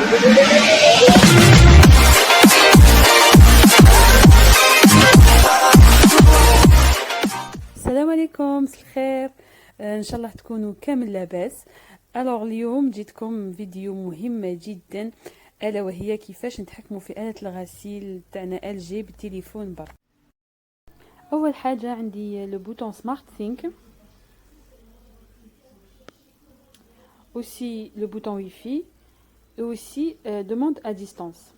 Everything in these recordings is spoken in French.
السلام عليكم، مساء الخير. ان شاء الله تكونوا كامل لاباس. اليوم جيتكم فيديو مهمه جدا، الا وهي كيفاش نتحكموا في آلة الغسيل تاعنا ال جي بالتليفون برك. اول حاجه عندي لو بوتون سمارت ثينك، aussi le bouton Wi-Fi et aussi demande à distance.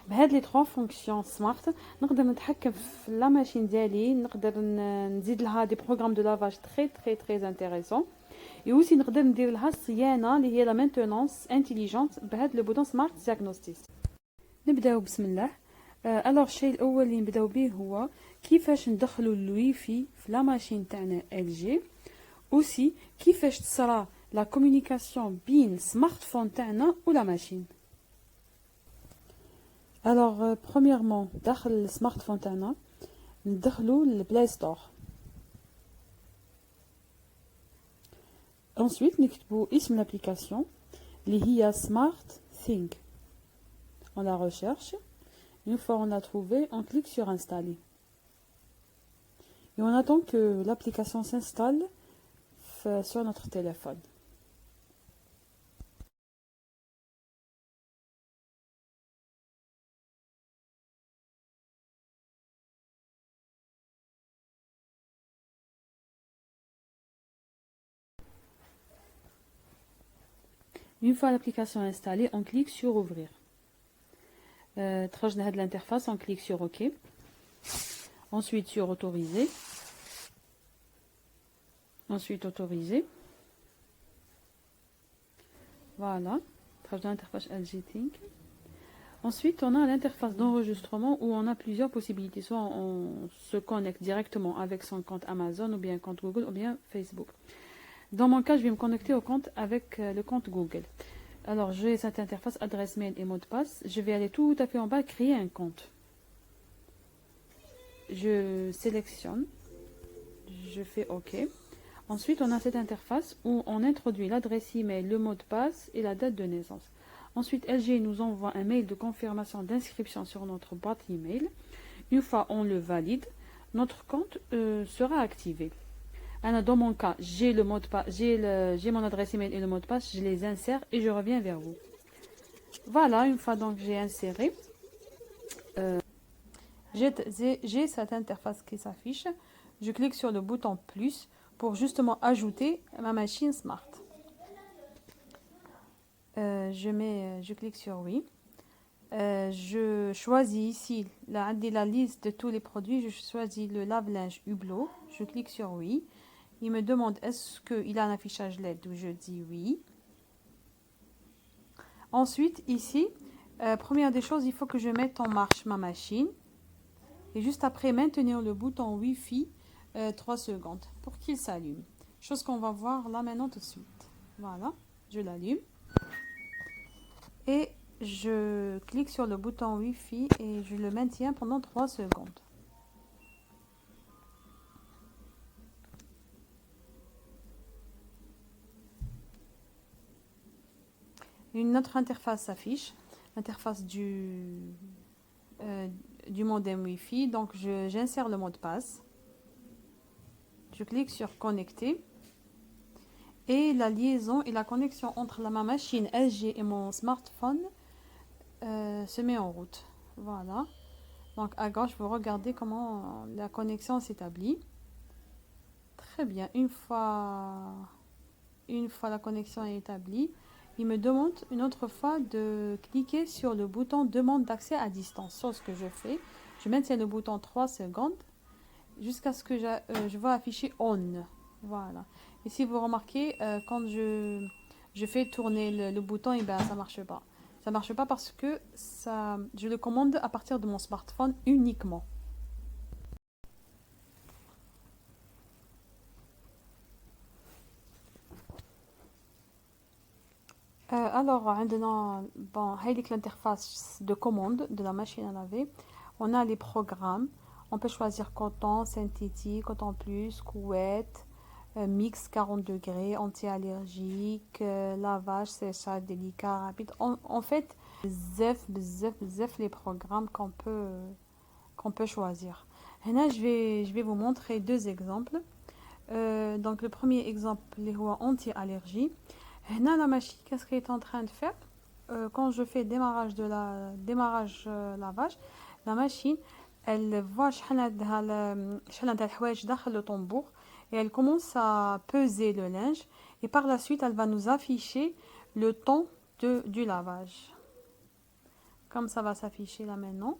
بهاد لي 3 فونكسيون سمارت نقدر نتحكم في لا ماشين ديالي، نقدر نزيد لها دي بروغرام دو لافاج تري انتريسون، et aussi نقدر ندير لها الصيانه اللي هي لا مينتونونس انتيليجنت بهاد لو بوتون سمارت دياغنوستيك. نبداو بسم الله. الشيء الاول اللي نبداو به هو كيفاش ندخلوا الويفي في لا ماشين تاعنا ال جي، aussi كيفاش تصرا لا كومونيكاسيون بين سمارت فون تاعنا ولا ماشين. premièrement داخل السمارت فون تاعنا ندخلوا البلاي ستور، ensuite نكتبوا اسم l'application اللي هي سمارت ثينك. on la recherche, une fois on l'a trouvé, on clique sur installer et on attend que l'application s'installe sur notre téléphone. Une fois l'application installée, on clique sur ouvrir. Trajna de l'interface, on clique sur OK. Ensuite sur autoriser. Ensuite autoriser. Voilà. Trajna l'interface LG Think. Ensuite, on a l'interface d'enregistrement où on a plusieurs possibilités. Soit on se connecte directement avec son compte Amazon, ou bien compte Google, ou bien Facebook. Dans mon cas, je vais me connecter au compte avec le compte Google. Alors, j'ai cette interface adresse mail et mot de passe. Je vais aller tout à fait en bas, créer un compte. Je sélectionne, je fais OK. Ensuite, on a cette interface où on introduit l'adresse email, le mot de passe et la date de naissance. Ensuite, LG nous envoie un mail de confirmation d'inscription sur notre boîte email. Une fois on le valide, notre compte sera activé. Alors, dans mon cas, j'ai le mot de passe, j'ai mon adresse email et le mot de passe, je les insère et je reviens vers vous. Voilà, une fois donc j'ai inséré, j'ai cette interface qui s'affiche. Je clique sur le bouton plus pour justement ajouter ma machine smart. Je clique sur oui. Je choisis ici la liste de tous les produits. Je choisis le lave-linge Hublot. Je clique sur oui. Il me demande est-ce qu'il a un affichage LED, où je dis oui. Ensuite, ici, première des choses, il faut que je mette en marche ma machine. Et juste après, maintenir le bouton Wi-Fi 3 secondes pour qu'il s'allume. Chose qu'on va voir là maintenant tout de suite. Voilà, je l'allume. Et je clique sur le bouton Wi-Fi et je le maintiens pendant 3 secondes. Une autre interface s'affiche, l'interface du modem Wi-Fi. Donc j'insère le mot de passe. Je clique sur connecter. Et la liaison et la connexion entre ma machine LG et mon smartphone se met en route. Voilà. Donc à gauche, vous regardez comment la connexion s'établit. Très bien. Une fois la connexion est établie, il me demande une autre fois de cliquer sur le bouton demande d'accès à distance. Chose que je fais. Je maintiens le bouton 3 secondes jusqu'à ce que je vois afficher on. Voilà. Et si vous remarquez, quand je fais tourner le bouton, et ben ça marche pas. Ça marche pas parce que je le commande à partir de mon smartphone uniquement. هذيك l'interface de commande de la machine à laver. On a les programmes. On peut choisir coton, synthétique, coton plus, couette, mix 40 degrés, anti-allergique, lavage, séchage délicat, rapide. En fait, bzef les programmes qu'on peut choisir. Et là, je vais vous montrer deux exemples. Donc, le premier exemple, les rois anti-allergie. Et là, la machine, qu'est-ce qu'elle est en train de faire? Quand je fais démarrage lavage, la machine, elle voit شحال عندها الحوايج داخل le tambour et elle commence à peser le linge et par la suite elle va nous afficher le temps du lavage. Comme ça va s'afficher là maintenant.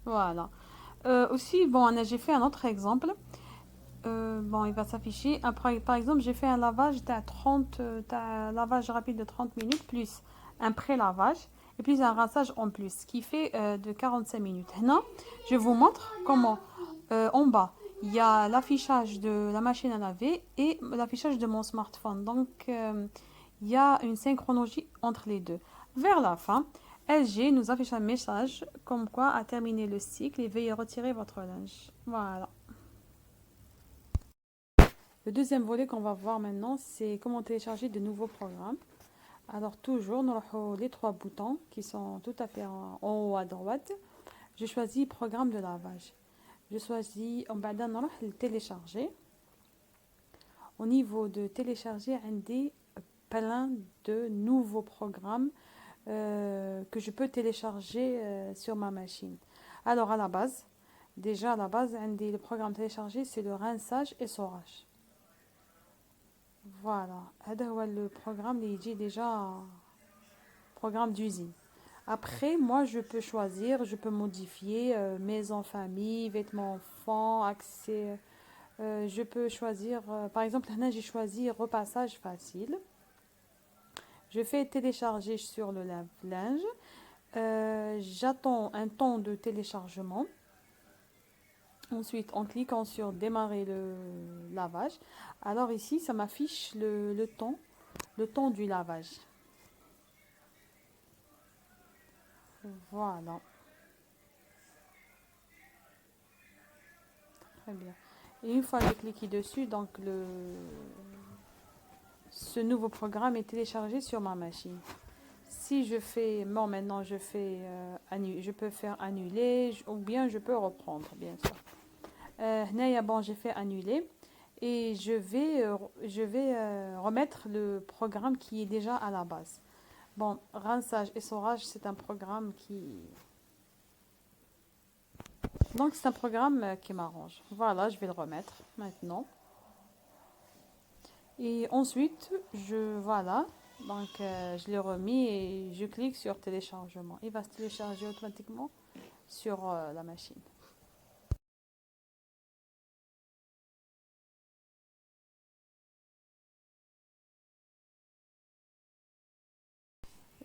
Voilà. Aussi, bon, j'ai fait un autre exemple. Bon, il va s'afficher. Après, par exemple, j'ai fait un lavage un lavage rapide de 30 minutes, plus un pré-lavage, et puis un rinçage en plus, ce qui fait de 45 minutes. Maintenant, je vous montre comment, en bas, il y a l'affichage de la machine à laver et l'affichage de mon smartphone. Donc, il y a une synchronologie entre les deux. Vers la fin, LG nous affiche un message comme quoi a terminé le cycle et veuillez retirer votre linge. Voilà. Le deuxième volet qu'on va voir maintenant, c'est comment télécharger de nouveaux programmes. Alors toujours, nous avons les trois boutons qui sont tout à fait en haut à droite. Je choisis programme de lavage. Je choisis, on va le télécharger. Au niveau de télécharger, on a plein de nouveaux programmes que je peux télécharger sur ma machine. Alors à la base, le programme téléchargé, c'est le rinçage et essorage. Voilà, le programme il est déjà programme d'usine. Après, moi, je peux choisir, je peux modifier maison, famille, vêtements enfants, accès. Je peux choisir, par exemple, là, j'ai choisi repassage facile. Je fais télécharger sur le lave-linge. J'attends un temps de téléchargement. Ensuite, en cliquant sur démarrer le lavage, alors ici, ça m'affiche le temps du lavage. Voilà. Très bien. Et une fois que j'ai cliqué dessus, donc ce nouveau programme est téléchargé sur ma machine. Si je fais, bon maintenant je peux faire annuler ou bien je peux reprendre, bien sûr. Bon, j'ai fait annuler et je vais remettre le programme qui est déjà à la base. Bon, rinçage et essorage, c'est un programme donc c'est un programme qui m'arrange. Voilà, je vais le remettre maintenant. Et ensuite, voilà, donc je l'ai remis et je clique sur téléchargement. Il va se télécharger automatiquement sur la machine.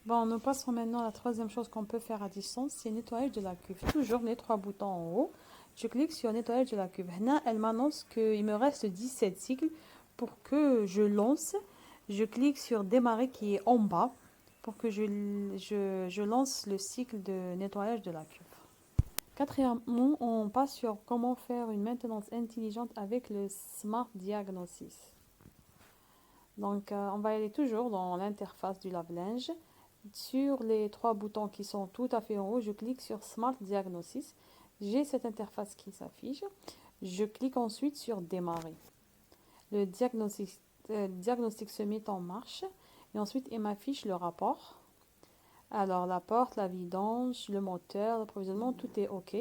Bon, nous passons maintenant à la troisième chose qu'on peut faire à distance, c'est nettoyage de la cuve. Toujours les trois boutons en haut. Je clique sur nettoyage de la cuve. Là, elle m'annonce qu'il me reste 17 cycles pour que je lance. Je clique sur démarrer qui est en bas pour que je lance le cycle de nettoyage de la cuve. Quatrièmement, on passe sur comment faire une maintenance intelligente avec le Smart Diagnosis. Donc, on va aller toujours dans l'interface du lave-linge. Sur les trois boutons qui sont tout à fait en haut, je clique sur Smart Diagnosis. J'ai cette interface qui s'affiche. Je clique ensuite sur Démarrer. Le diagnostic se met en marche et ensuite il m'affiche le rapport. Alors la porte, la vidange, le moteur, l'approvisionnement, tout est OK.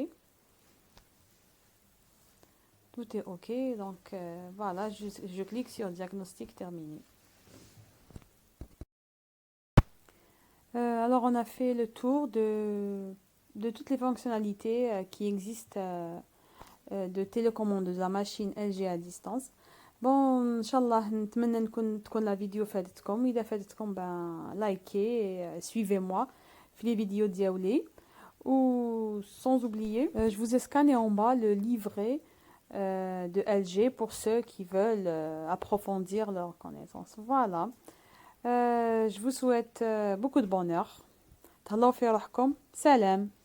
Tout est OK. Donc voilà, je clique sur Diagnostic terminé. Alors on a fait le tour de toutes les fonctionnalités qui existent de télécommande de la machine LG à distance. بون ان شاء الله نتمنى تكون لا فيديو فادتكم. اذا فادتكم لايكي suivez moi في les vidéos ديالي ou sans oublier je vous ai scanné en bas le livret de LG pour ceux qui veulent approfondir leurs connaissances. Voilà, Je vous souhaite beaucoup de bonheur. تهلاو في روحكم. سلام.